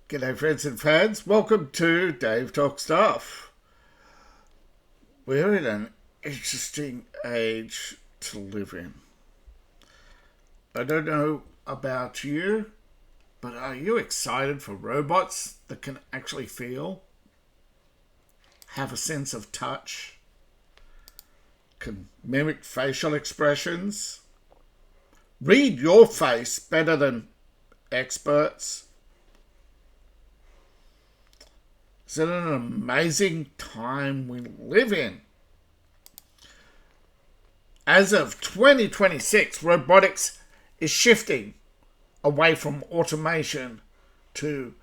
G'day friends and fans, welcome to Dave Talk Stuff. We're in an interesting age to live in. I don't know about you, but are you excited for robots that can actually feel, have a sense of touch, can mimic facial expressions, read your face better than experts? Is it an amazing time we live in? As of 2026, robotics is shifting away from automation to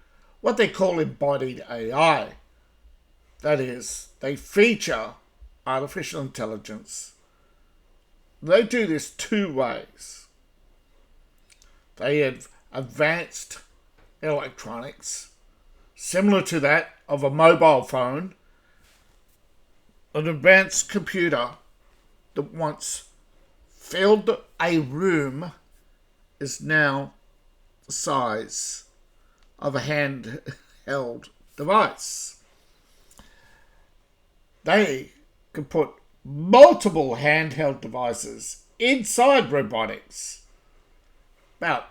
what they call embodied AI. That is, they feature artificial intelligence. They do this two ways. They have advanced electronics, similar to that of a mobile phone, an advanced computer that once filled a room is now the size of a handheld device. They can put multiple handheld devices inside robotics. But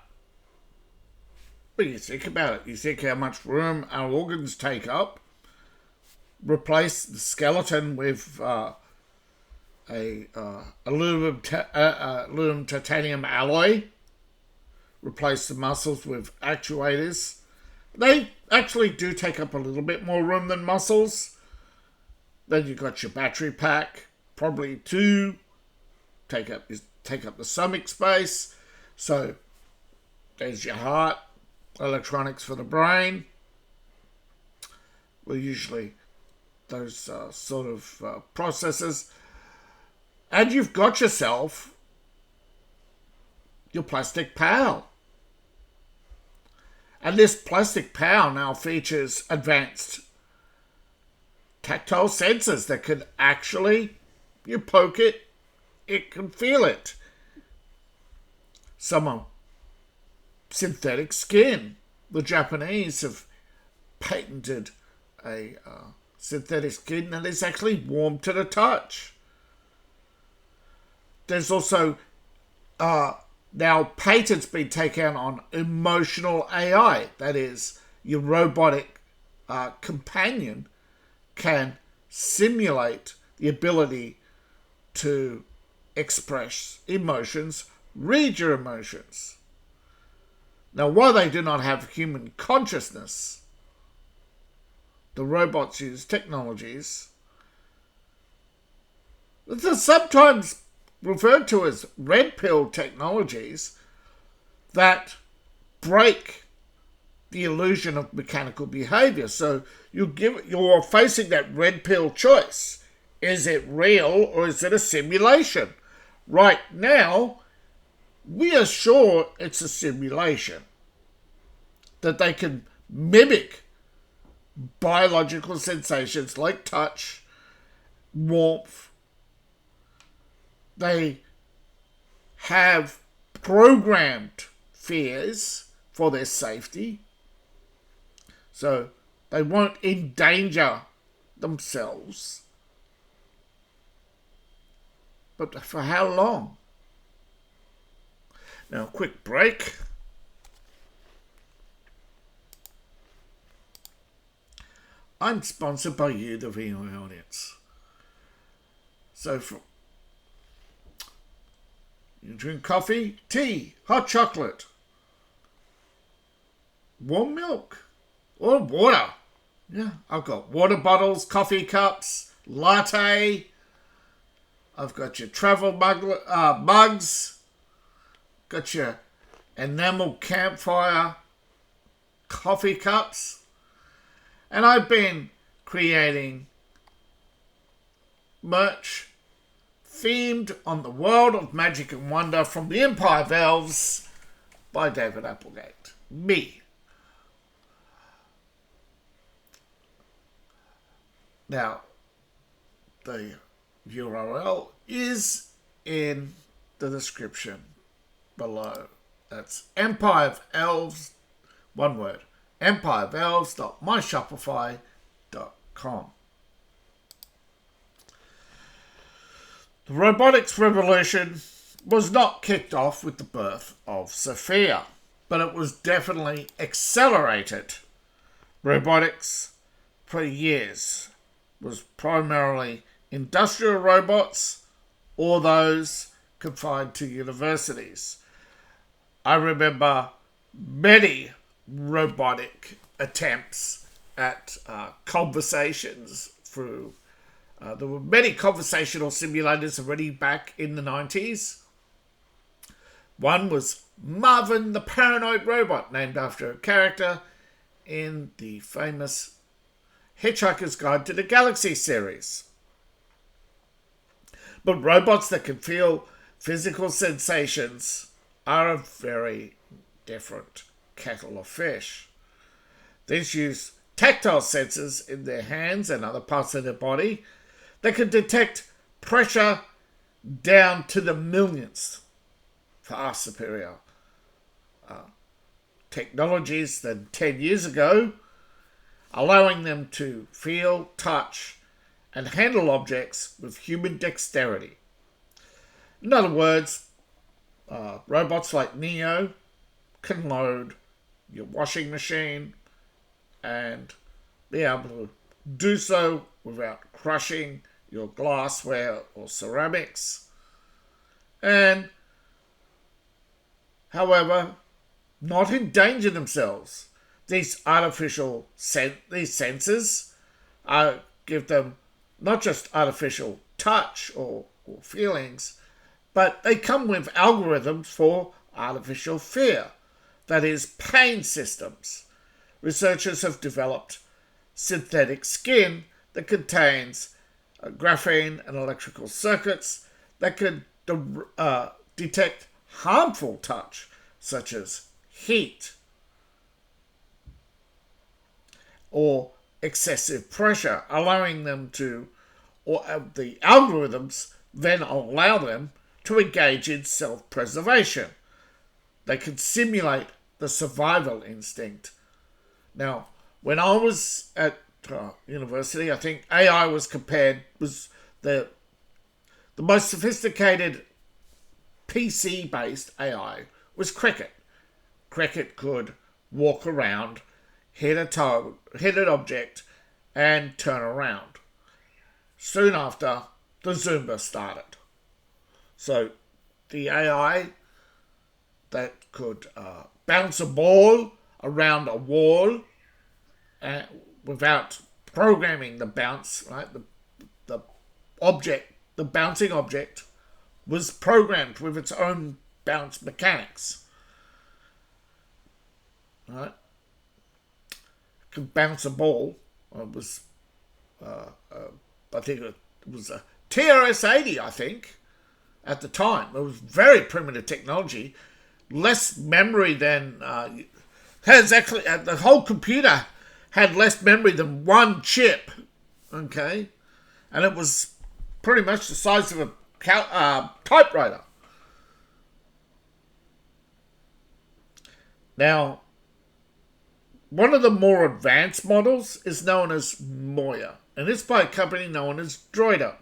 you think about it. You think how much room our organs take up. Replace the skeleton with aluminum titanium alloy. Replace the muscles with actuators. They actually do take up a little bit more room than muscles. Then you've got your battery pack, probably two. Take up the stomach space. So there's your heart. Electronics for the brain. Well, usually those sort of processes. And you've got yourself your plastic pal. And this plastic pal now features advanced tactile sensors that can actually, you poke it, it can feel it. Some synthetic skin. The Japanese have patented a synthetic skin that is actually warm to the touch. There's also now patents been taken on emotional AI. That is, your robotic companion can simulate the ability to express emotions, read your emotions. Now, while they do not have human consciousness, the robots use technologies that are sometimes referred to as red pill technologies that break the illusion of mechanical behavior. So you're facing that red pill choice. Is it real or is it a simulation? Right now, we are sure it's a simulation, that they can mimic biological sensations like touch, warmth. They have programmed fears for their safety, so they won't endanger themselves. But for how long? Now, a quick break. I'm sponsored by you, the viewing audience. So, you drink coffee, tea, hot chocolate, warm milk, or water. Yeah, I've got water bottles, coffee cups, latte. I've got your travel mugs. Got your enamel campfire coffee cups. And I've been creating merch themed on the world of magic and wonder from the Empire of Elves by David Applegate. Me. Now, the URL is in the description below. That's Empire of Elves, one word, empirevalves.myshopify.com. The robotics revolution was not kicked off with the birth of Sophia, but it was definitely accelerated. Robotics for years was primarily industrial robots or those confined to universities. I remember many robotic attempts at conversations through there were many conversational simulators already back in the 90s. One was Marvin the Paranoid Robot, named after a character in the famous Hitchhiker's Guide to the Galaxy series. But robots that can feel physical sensations are a very different kettle of fish. These use tactile sensors in their hands and other parts of their body that can detect pressure down to the millionths. Far superior technologies than 10 years ago, allowing them to feel, touch, and handle objects with human dexterity. In other words, robots like Neo can load your washing machine and be able to do so without crushing your glassware or ceramics. And, however, not endanger themselves. These artificial these sensors give them not just artificial touch or feelings, but they come with algorithms for artificial fear, that is, pain systems. Researchers have developed synthetic skin that contains graphene and electrical circuits that can detect harmful touch, such as heat or excessive pressure, allowing them to, or the algorithms then allow them to engage in self-preservation. They can simulate the survival instinct. Now, when I was at university, I think AI was the most sophisticated PC-based AI was Cricket. Cricket could walk around, hit an object, and turn around. Soon after, the Zumba started. So the AI that could bounce a ball around a wall without programming the bounce, right? The bouncing object was programmed with its own bounce mechanics. Right? Could bounce a ball. It was, I think it was a TRS-80, I think, at the time. It was very primitive technology. Less memory than... the whole computer had less memory than one chip. Okay? And it was pretty much the size of a typewriter. Now, one of the more advanced models is known as Moya, and it's by a company known as DroidUp.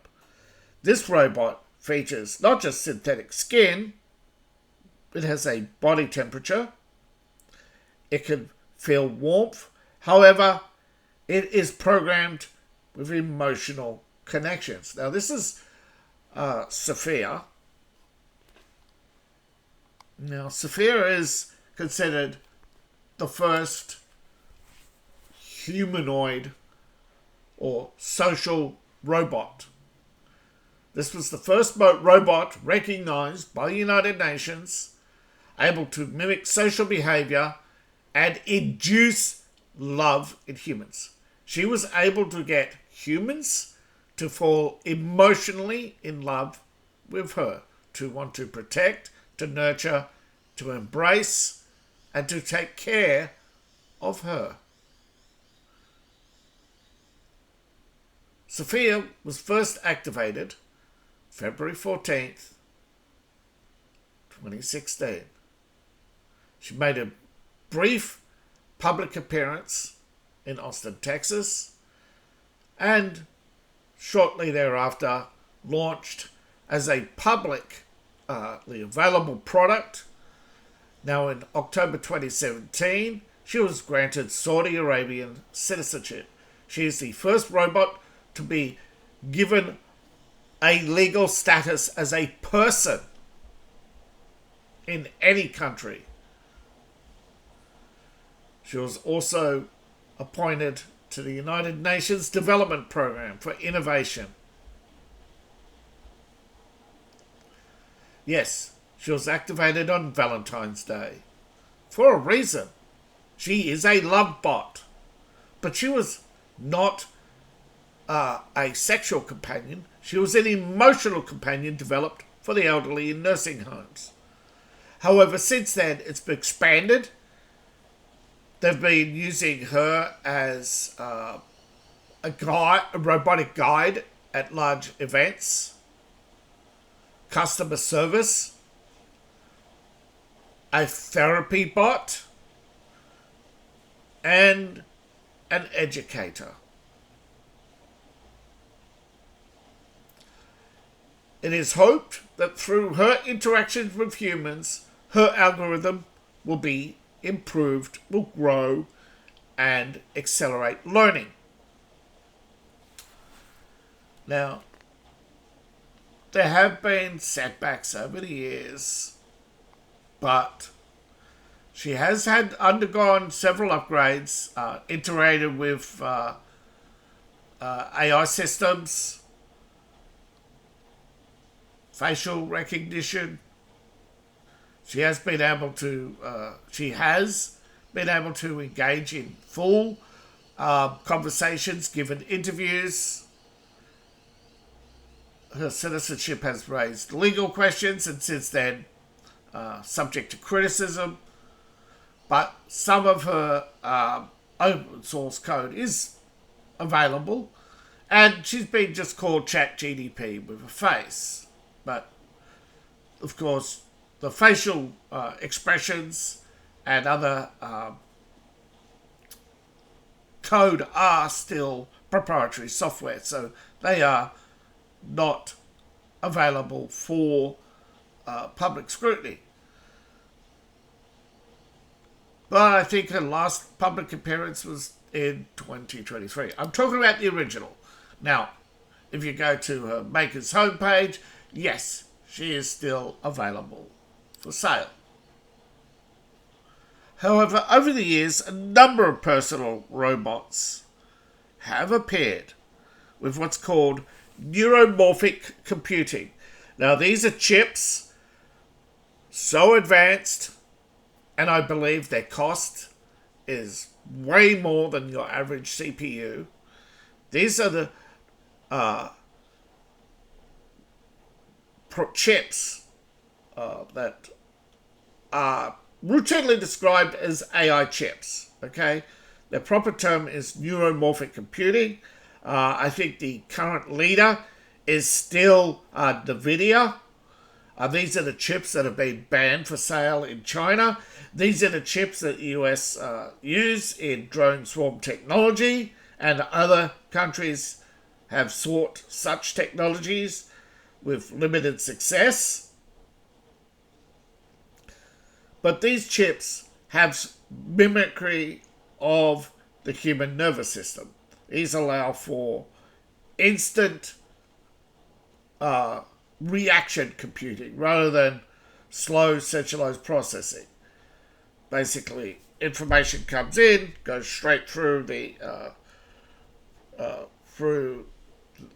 This robot features not just synthetic skin, it has a body temperature, it can feel warmth, however, it is programmed with emotional connections. Now, this is Sophia. Now, Sophia is considered the first humanoid or social robot. This was the first robot recognized by the United Nations, able to mimic social behavior and induce love in humans. She was able to get humans to fall emotionally in love with her, to want to protect, to nurture, to embrace, and to take care of her. Sophia was first activated February 14th, 2016. She made a brief public appearance in Austin, Texas, and shortly thereafter launched as a publicly available product. Now in October 2017, she was granted Saudi Arabian citizenship. She is the first robot to be given a legal status as a person in any country. She was also appointed to the United Nations Development Program for Innovation. Yes, she was activated on Valentine's Day. For a reason. She is a love bot. But she was not a sexual companion. She was an emotional companion developed for the elderly in nursing homes. However, since then, it's been expanded. They've been using her as a robotic guide at large events, customer service, a therapy bot, and an educator. It is hoped that through her interactions with humans, her algorithm will be improved, will grow, and accelerate learning. Now, there have been setbacks over the years, but she has undergone several upgrades, iterated with AI systems, facial recognition. She has been able to engage in full conversations, given interviews. Her citizenship has raised legal questions, and since then, subject to criticism. But some of her open source code is available, and she's been just called ChatGDP with a face. But of course, the facial expressions and other code are still proprietary software, so they are not available for public scrutiny. But I think her last public appearance was in 2023. I'm talking about the original. Now, if you go to her maker's homepage, yes, she is still available for sale. However, over the years, a number of personal robots have appeared with what's called neuromorphic computing. Now, these are chips so advanced, and I believe their cost is way more than your average CPU. These are the chips that are routinely described as AI chips. Okay, their proper term is neuromorphic computing. I think the current leader is still NVIDIA. These are the chips that have been banned for sale in China. These are the chips that the US use in drone swarm technology, and other countries have sought such technologies with limited success. But these chips have mimicry of the human nervous system. These allow for instant reaction computing rather than slow centralized processing. Basically, information comes in, goes straight through the through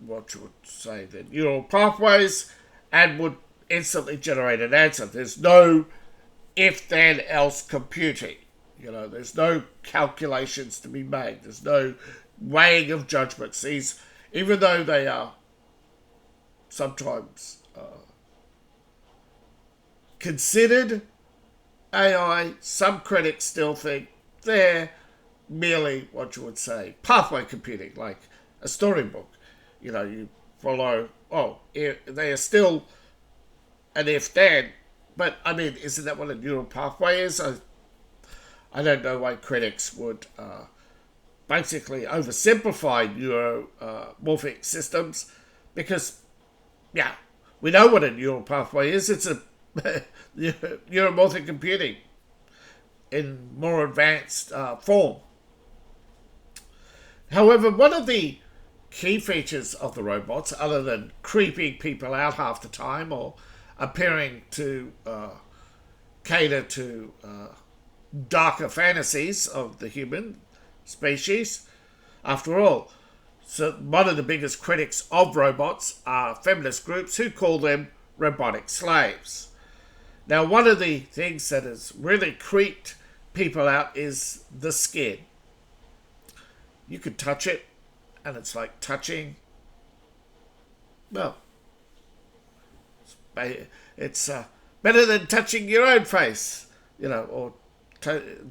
what you would say the neural pathways, and would instantly generate an answer. There's no if then else computing. There's no calculations to be made. There's no weighing of judgments. These, even though they are sometimes considered AI, some critics still think they're merely what you would say pathway computing, like a storybook. You follow, they are still an if then, but I mean, isn't that what a neural pathway is? I don't know why critics would basically oversimplify neuromorphic systems, because, yeah, we know what a neural pathway is. It's a neuromorphic computing in more advanced form. However, one of the key features of the robots, other than creeping people out half the time or appearing to cater to darker fantasies of the human species, after all, so one of the biggest critics of robots are feminist groups who call them robotic slaves. Now, one of the things that has really creeped people out is the skin. You could touch it, and it's like touching, well, it's better than touching your own face, or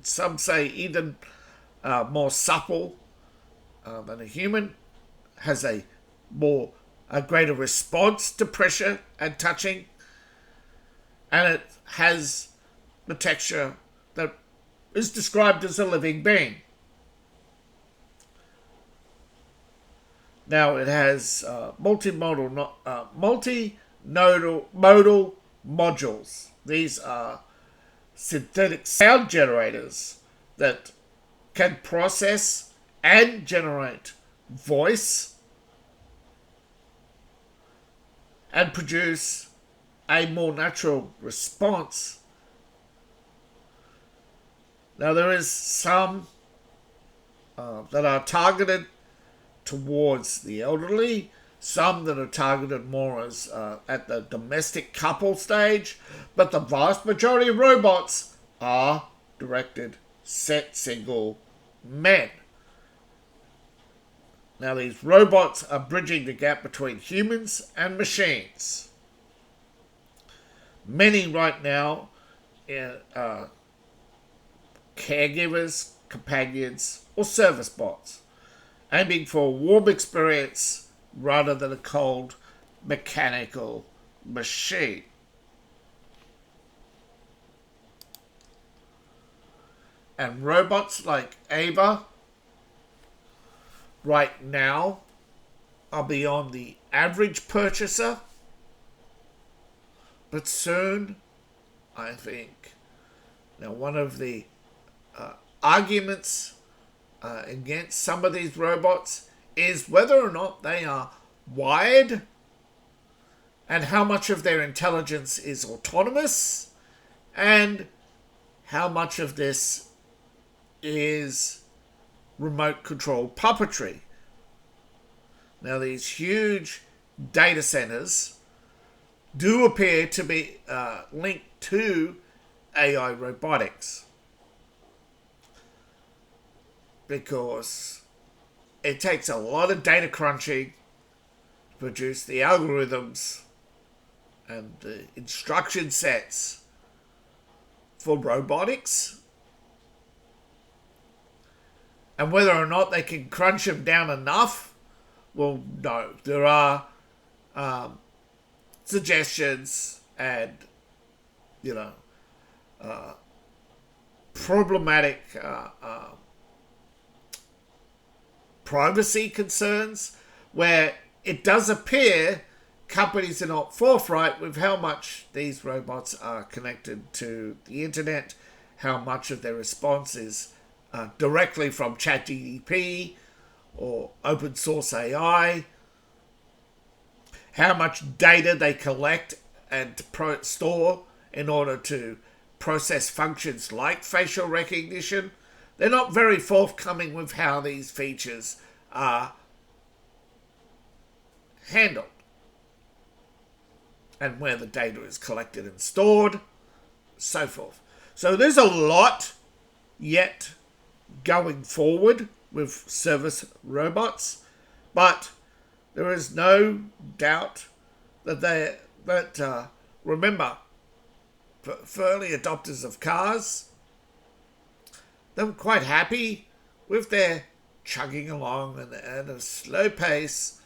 some say even more supple than a human, has a greater response to pressure and touching, and it has the texture that is described as a living being. Now, it has multimodal modules. These are synthetic sound generators that can process and generate voice and produce a more natural response. Now, there is some that are targeted towards the elderly, some that are targeted more as at the domestic couple stage, but the vast majority of robots are directed set single men. Now, these robots are bridging the gap between humans and machines. Many right now are caregivers, companions, or service bots, aiming for a warm experience rather than a cold, mechanical machine. And robots like Ava right now are beyond the average purchaser, but soon, I think, now one of the arguments against some of these robots is whether or not they are wired and how much of their intelligence is autonomous and how much of this is remote control puppetry. Now, these huge data centers do appear to be linked to AI robotics, because it takes a lot of data crunching to produce the algorithms and the instruction sets for robotics. And whether or not they can crunch them down enough, well, no. There are suggestions and, problematic privacy concerns, where it does appear companies are not forthright with how much these robots are connected to the internet, how much of their response is directly from ChatGPT or open source AI, how much data they collect and store in order to process functions like facial recognition. They're not very forthcoming with how these features are handled and where the data is collected and stored, so forth. So there's a lot yet going forward with service robots, but there is no doubt that remember, for early adopters of cars, they were quite happy with their chugging along at a slow pace,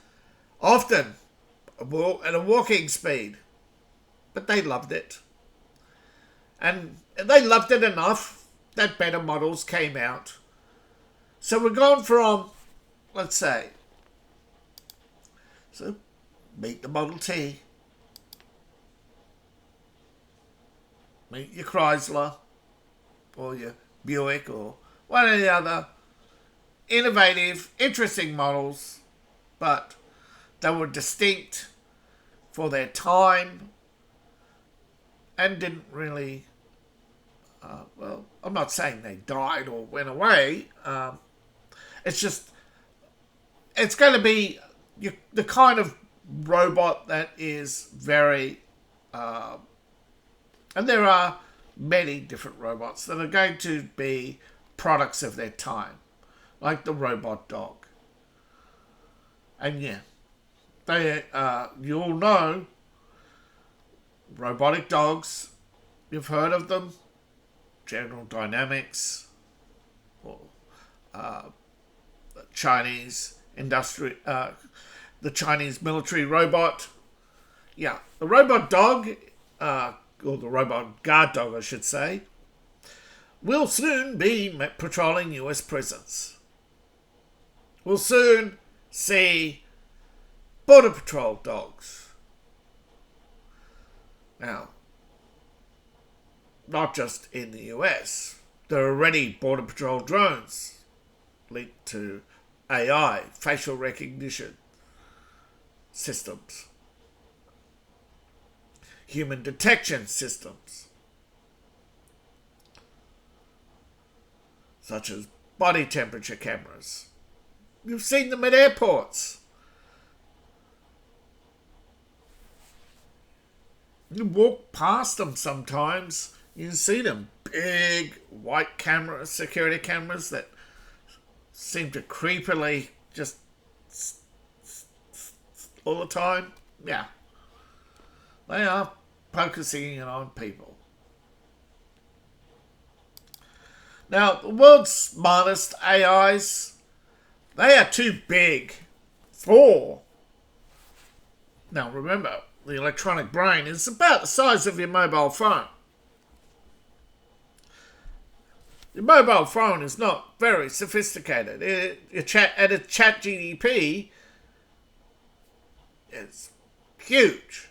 often at a walking speed, but they loved it. And they loved it enough that better models came out. So we're gone from, let's say, so meet the Model T, meet your Chrysler, or your Buick, or one of the other innovative, interesting models, but they were distinct for their time and didn't really, well, I'm not saying they died or went away. It's just, it's going to be the kind of robot that is very, and there are many different robots that are going to be products of their time, like the robot dog. And yeah, they, you all know, robotic dogs, you've heard of them, General Dynamics, or Chinese industry, the Chinese military robot. Yeah, the robot dog, or the robot guard dog, I should say, will soon be patrolling US prisons. We'll soon see Border Patrol dogs. Now, not just in the US, there are already Border Patrol drones linked to AI, facial recognition systems, human detection systems, such as body temperature cameras. You've seen them at airports. You walk past them sometimes, you see them. Big white camera, security cameras that seem to creepily just all the time. Yeah. They are focusing in on people. Now, the world's smartest AIs, they are too big for... Now, remember, the electronic brain is about the size of your mobile phone. Your mobile phone is not very sophisticated. A chat GDP is huge.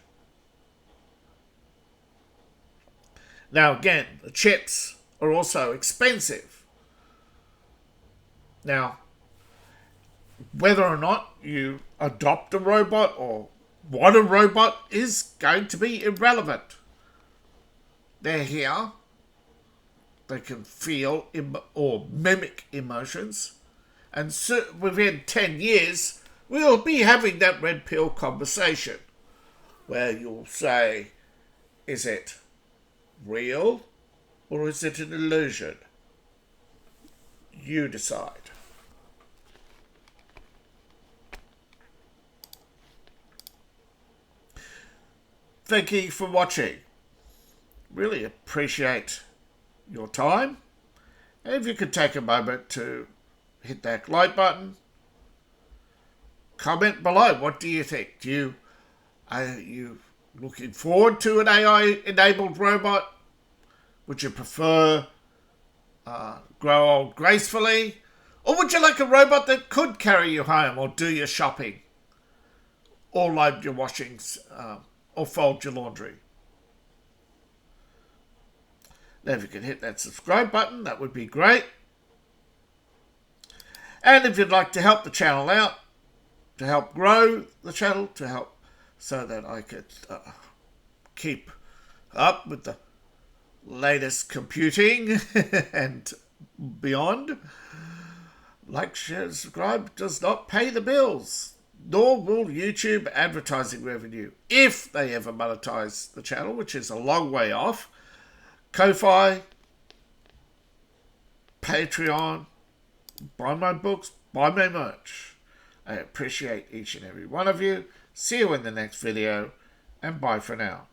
Now again, the chips are also expensive. Now, whether or not you adopt a robot or what a robot is going to be irrelevant. They're here. They can feel or mimic emotions. And so within 10 years, we'll be having that red pill conversation where you'll say, is it real or is it an illusion? You decide. Thank you for watching. Really appreciate your time. And if you could take a moment to hit that like button, comment below. What do you think? Are you looking forward to an AI-enabled robot? Would you prefer grow old gracefully? Or would you like a robot that could carry you home or do your shopping? Or load your washings or fold your laundry? Now if you could hit that subscribe button, that would be great. And if you'd like to help the channel out, to help grow the channel, to help so that I could keep up with the latest computing and beyond, like, share, subscribe does not pay the bills, nor will YouTube advertising revenue, if they ever monetize the channel, which is a long way off. Ko-Fi, Patreon, buy my books, buy my merch. I appreciate each and every one of you. See you in the next video, and bye for now.